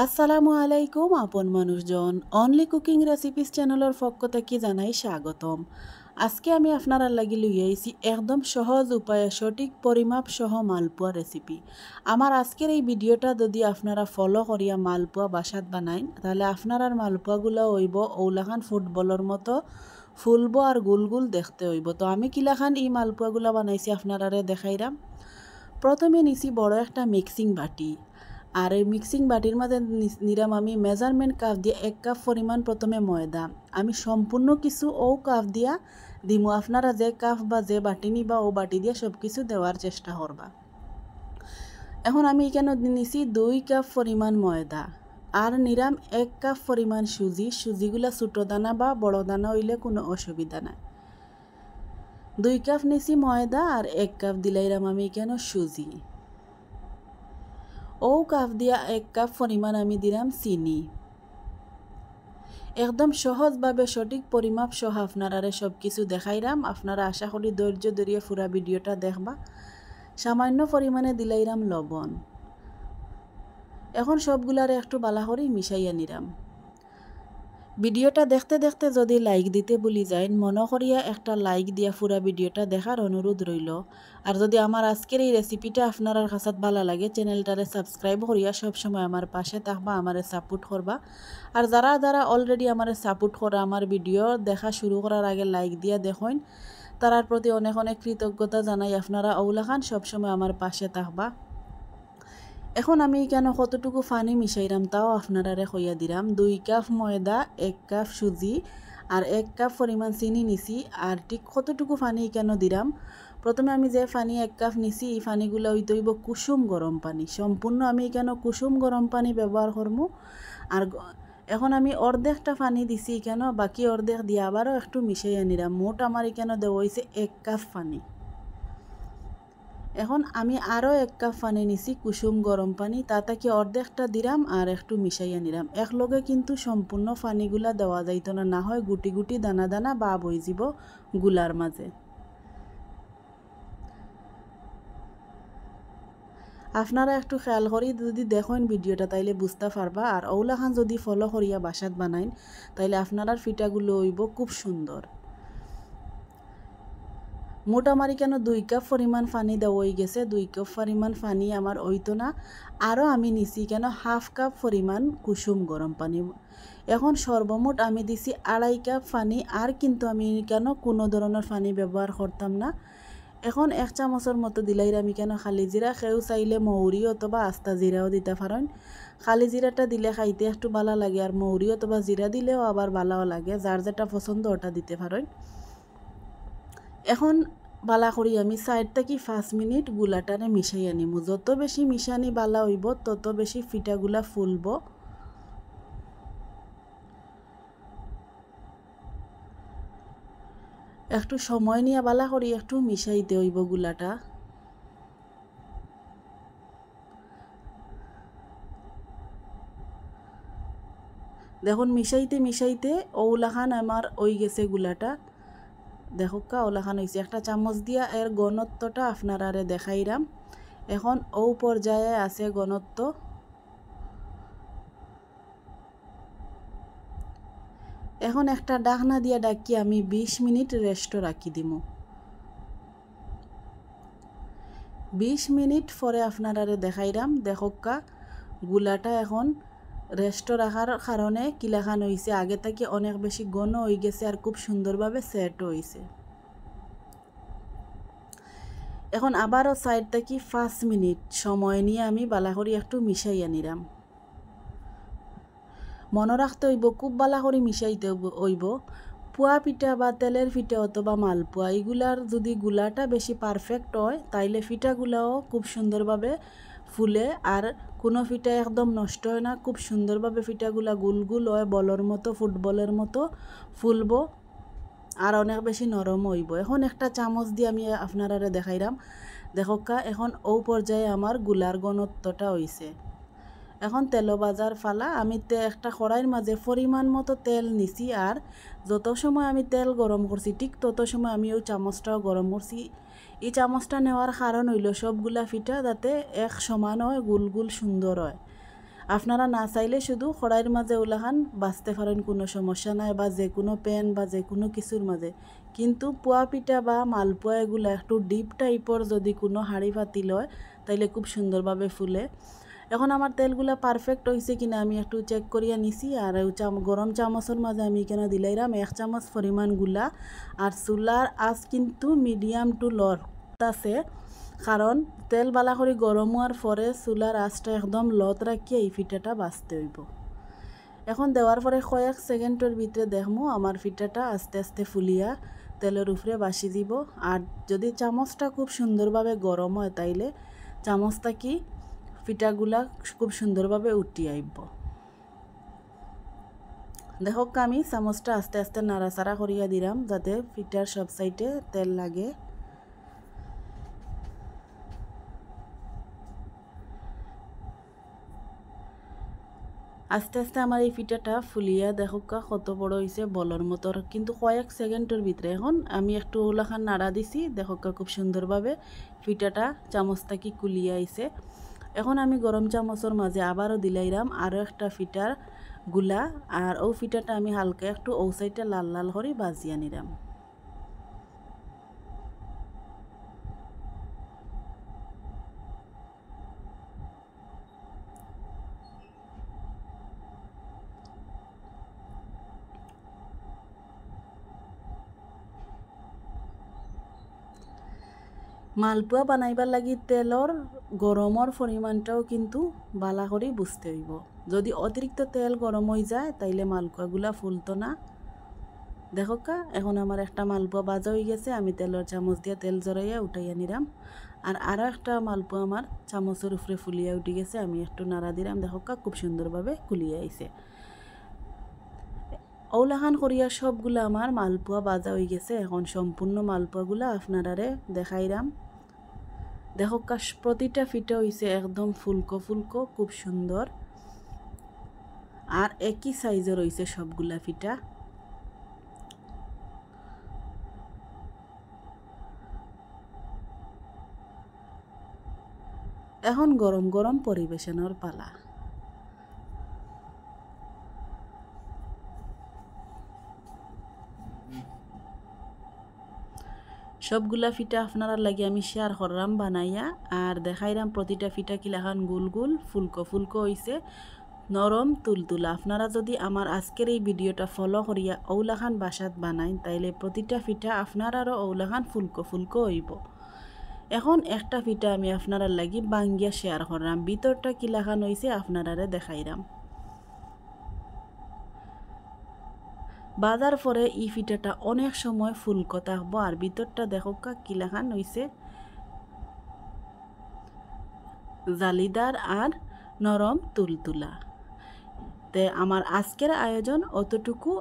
আসসালামু আলাইকুম আপন মানুষজন অনলি কুকিং রেসিপিস চ্যানেলের পক্ষ থেকে জানাই স্বাগতম। আজকে আমি আপনারা লাগি লই আইছি একদম সহজ উপায়ে সঠিক পরিমাপ সহ মালপোয়া রেসিপি। আমার আজকের এই ভিডিওটা যদি আপনারা ফলো করিয়া মালপোয়া বাসাত বানাইন তাহলে আপনার মালপোয়াগুলো হইব ওলাখান ফুটবলের মতো ফুলবো আর গুল গুল দেখতে হইব। তো আমি কিলাখান এই মালপোয়াগুলো বানাইছি আপনারা দেখাইরাম। প্রথমে নিছি বড় একটা মিক্সিং বাটি, আর এই মিক্সিং বাটির মাঝে নিলাম আমি মেজারমেন্ট কাপ দিয়ে 1 কাপ পরিমাণ প্রথমে ময়দা। আমি সম্পূর্ণ কিছু ও কাপ দিয়া দিমু, আপনারা যে কাপ বা যে বাটি নিবা ও বাটি দিয়ে সব কিছু দেওয়ার চেষ্টা করবা। এখন আমি এখানে নিছি 2 কাপ পরিমাণ ময়দা আর নিলাম 1 কাপ পরিমাণ সুজিগুলা ছোট দানা বা বড় দানা হইলে কোনো অসুবিধা নাই। 2 কাপ নিছি ময়দা আর 1 কাপ দিলাইরাম আমি এখানে সুজি। ও কাপ দিয়া 1 কাপ পরিমাণ আমি দিলাম চিনি। একদম সহজভাবে সঠিক পরিমাপ সহ আপনারা সব কিছু দেখাইরাম। আপনারা আশা করি ধৈর্য ধরিয়ে পুরা ভিডিওটা দেখবা। সামান্য পরিমাণে দিলাইরাম লবণ। এখন সবগুলারে একটু বালা করে মিশাইয়া নিরাম। ভিডিওটা দেখতে দেখতে যদি লাইক দিতে ভুলি যাইন মনে করিয়া একটা লাইক দিয়া পুরা ভিডিওটা দেখার অনুরোধ রইল। আর যদি আমার আজকের এই রেসিপিটা আপনার কাছে ভালো লাগে চ্যানেলটারে সাবস্ক্রাইব করিয়া সবসময় আমার পাশে থাকবা, আমারে সাপোর্ট করবা। আর যারা যারা অলরেডি আমারে সাপোর্ট করা আমার ভিডিও দেখা শুরু করার আগে লাইক দিয়া দেখুন, তারার প্রতি অনেক অনেক কৃতজ্ঞতা জানাই। আপনারা ওলাখান সবসময় আমার পাশে থাকবা। এখন আমি কেন কতটুকু পানি মিশাইরাম তাও আপনারা কইয়া দিলাম। 2 কাপ ময়দা, 1 কাপ সুজি আর 1 কাপ পরিমাণ চিনি নিছি। আর ঠিক কতটুকু পানি কেন দিলাম, প্রথমে আমি যে পানি 1 কাপ নিছি এই পানিগুলো হইতে হইব কুসুম গরম পানি। সম্পূর্ণ আমি কেন কুসুম গরম পানি ব্যবহার করবো। আর এখন আমি অর্ধেকটা পানি দিছি কেন, বাকি অর্ধেক দিয়ে আবারও একটু মিশাইয়া নিলাম। মোট আমার কেন দেওয়া হয়েছে 1 কাপ পানি। এখন আমি আরও 1 কাপ পানি নিছি কুসুম গরম পানি, তাতে অর্ধেকটা দিলাম আর একটু মিশাইয়া নিলাম। একলগে কিন্তু সম্পূর্ণ পানিগুলা দেওয়া যাইতো না, না হয় গুটি গুটি দানা দানা ভাব হয়ে যাব গুলার মাঝে। আপনারা একটু খেয়াল করি যদি দেখেন ভিডিওটা তাইলে বুঝতে পারবা। আর ওলাখান যদি ফলো করিয়া বাসাত বানাইন তাইলে আপনার পিঠাগুলো হইব খুব সুন্দর। মোটামারি কেন 2 কাপ পরিমাণ পানি দেওয়া হয়ে গেছে। 2 কাপ পরিমাণ পানি আমার হইতো না, আরও আমি নিছি কেন 1/2 কাপ পরিমাণ কুসুম গরম পানি। এখন সর্বমোট আমি দিছি 2.5 কাপ পানি। আর কিন্তু আমি কেন কোনো ধরনের পানি ব্যবহার করতাম না। এখন 1 চামচের মতো দিলাই আমি কেন খালি জিরা, কেউ চাইলে মৌরি অথবা আস্তা জিরাও দিতে পারেন। খালি জিরাটা দিলে খাইতে একটু ভালো লাগে, আর মৌরি অথবা জিরা দিলেও আবার ভালোও লাগে, যার যেটা পছন্দ ওটা দিতে পারেন। এখন বালা করি আমি 4 থেকে 5 মিনিট গুলাটারে মিশাইয়া নিমু। যত বেশি মিশানি বালা হইব তত বেশি পিঠাগুলা ফুলব। একটু সময় নিয়ে বালা করি একটু মিশাইতে হইব গুলাটা। দেখুন মিশাইতে মিশাইতে ওলাখান আমার ওই গেছে গুলাটা। দেখো ওলাখান হয়েছে। একটা চামচ দিয়া এর ঘনত্বটা আপনারা দেখাইরাম। এখন ও পর্যায়ে আছে ঘনত্ব। এখন একটা ডাকনা দিয়া ডাকি আমি 20 মিনিট রেস্ট রাখি দিব। 20 মিনিট পরে আপনারা দেখাইরাম। দেখোকা গুলাটা এখন রেস্ট রাখার কারণে কিলাখান হয়েছে আগে থেকে অনেক বেশি ঘন হয়ে গেছে আর খুব সুন্দরভাবে সেট হয়েছে। এখন আবারও 4 থেকে 5 মিনিট সময় নিয়ে আমি বালা করে একটু মিশাইয়া নিলাম। মনে রাখতে হইব খুব বালা করে মিশাইতে হইব। পোয়া পিঠা বা তেলের পিঠা অথবা মালপোয়া এগুলার যদি গুলাটা বেশি পারফেক্ট হয় তাইলে পিঠাগুলাও খুব সুন্দরভাবে ফুলে, আর কোনো পিঠা একদম নষ্ট হয় না। খুব সুন্দরভাবে পিঠাগুলা গুল গুল হয়, বলের মতো ফুটবলের মতো ফুলব আর অনেক বেশি নরম হইব। এখন একটা চামচ দিয়ে আমি আপনারা দেখাইলাম। দেখোকা এখন ও পর্যায়ে আমার গুলার ঘনত্বটা হইছে। এখন তেলো বাজার ফালা। আমি একটা কড়াইয়ের মাঝে পরিমাণ মতো তেল নিছি, আর যত সময় আমি তেল গরম করছি ঠিক তত সময় আমি ওই চামচটাও গরম করছি। এই চামচটা নেওয়ার কারণ হইল সবগুলা পিঠা যাতে এক সমান হয়, গুল গুল সুন্দর হয়। আপনারা না চাইলে শুধু কড়াইয়ের মাঝে ওলাখান বাঁচতে পারেন, কোনো সমস্যা নাই, বা যে কোনো প্যান বা যে কোনো কিছুর মাঝে। কিন্তু পোয়া পিঠা বা মালপোয়া এগুলো একটু ডিপ টাইপর যদি কোনো হাঁড়ি পাতিল হয় তাইলে খুব সুন্দরভাবে ফুলে। এখন আমার তেলগুলা পারফেক্ট হয়েছে কিনা আমি একটু চেক করিয়া নিছি। আর গরম চামচের মাঝে আমি কেন দিলাইরাম 1 চামচ পরিমাণ গুলা। আর চুলার আঁচ কিন্তু মিডিয়াম টু লোর আছে, কারণ তেল বালা করে গরম হওয়ার পরে চুলার আঁচটা একদম লত রাখিয়া এই পিঠাটা বাছতে হইব। এখন দেওয়ার পরে কয়েক সেকেন্ডের ভিতরে দেখমু আমার পিঠাটা আস্তে আস্তে ফুলিয়া তেলের উপরে বাসি দিব। আর যদি চামচটা খুব সুন্দরভাবে গরম হয় তাইলে চামচটা কি পিঠাগুলা খুব সুন্দরভাবে উঠি আইব। দেখক আমি চামচটা আস্তে আস্তে নাড়াচাড়া করিয়া দিলাম যাতে পিঠার সব সাইডে তেল লাগে। আস্তে আস্তে আমার এই পিঠাটা ফুলিয়া দেখকা কত বড় হয়েছে বলর মতো, কিন্তু কয়েক সেকেন্ডের ভিতরে। এখন আমি একটু ওলাখান নাড়া দিছি, দেখকা খুব সুন্দরভাবে পিঠাটা চামচটা কি কুলিয়া আইছে। এখন আমি গরম চামচের মাঝে আবারও দিলাইরাম আরও একটা পিঠার গুলা। আর ও পিঠাটা আমি হালকা একটু ও সাইডটা লাল লাল করে বাজিয়া নিলাম। মালপোয়া বানাইবার লাগি তেলর গরমর পরিমাণটাও কিন্তু বালা করে বুঝতে হইব। যদি অতিরিক্ত তেল গরম হয়ে যায় তাইলে মালপোয়াগুলা ফুলতো না। দেখকা এখন আমার একটা মালপোয়া বাজা হয়ে গেছে, আমি তেলের চামচ দিয়ে তেল জড়াইয়া উঠাইয়া নিলাম। আর আরও একটা মালপোয়া আমার চামচের উপরে ফুলিয়া উঠে গেছে, আমি একটু নাড়া দিলাম, দেখকা খুব সুন্দরভাবে কুলিয়া আইছে। ওলাখান করিয়া সবগুলা আমার মালপোয়া বাজা হয়ে গেছে। এখন সম্পূর্ণ মালপোয়াগুলা আপনারারে দেখাইরাম। দেখো প্রতিটা ফিটা হইছে একদম ফুলকো ফুলকো, খুব সুন্দর। আর একই সাইজের হইছে সবগুলা ফিটা। এখন গরম গরম পরিবেশনের পালা। সবগুলা ফিটা আপনারা লাগে আমি শেয়ার করলাম বানাইয়া, আর দেখাইলাম প্রতিটা ফিটা কিলাখান গুল গুল ফুলকো ফুলকো হইছে, নরম তুলতুলা। আপনারা যদি আমার আজকের এই ভিডিওটা ফলো করিয়া ওলাখান বাসাত বানাইন তাইলে প্রতিটা ফিটা আপনারারও ওলাখান ফুলকো ফুলকো হইব। এখন একটা ফিটা আমি আপনারা লাগি বাঙ্গিয়া শেয়ার করলাম, ভিতরটা কিলাখান হইছে আপনারারে দেখাইলাম। বাজার পরে এই ফিটাটা অনেক সময় ফুলকো থাকবো, আর ভিতরটা দেখোকা কিলাখান হইছে জালিদার আর নরম তুলতুলা। তে আমার আজকের আয়োজন অতটুকু।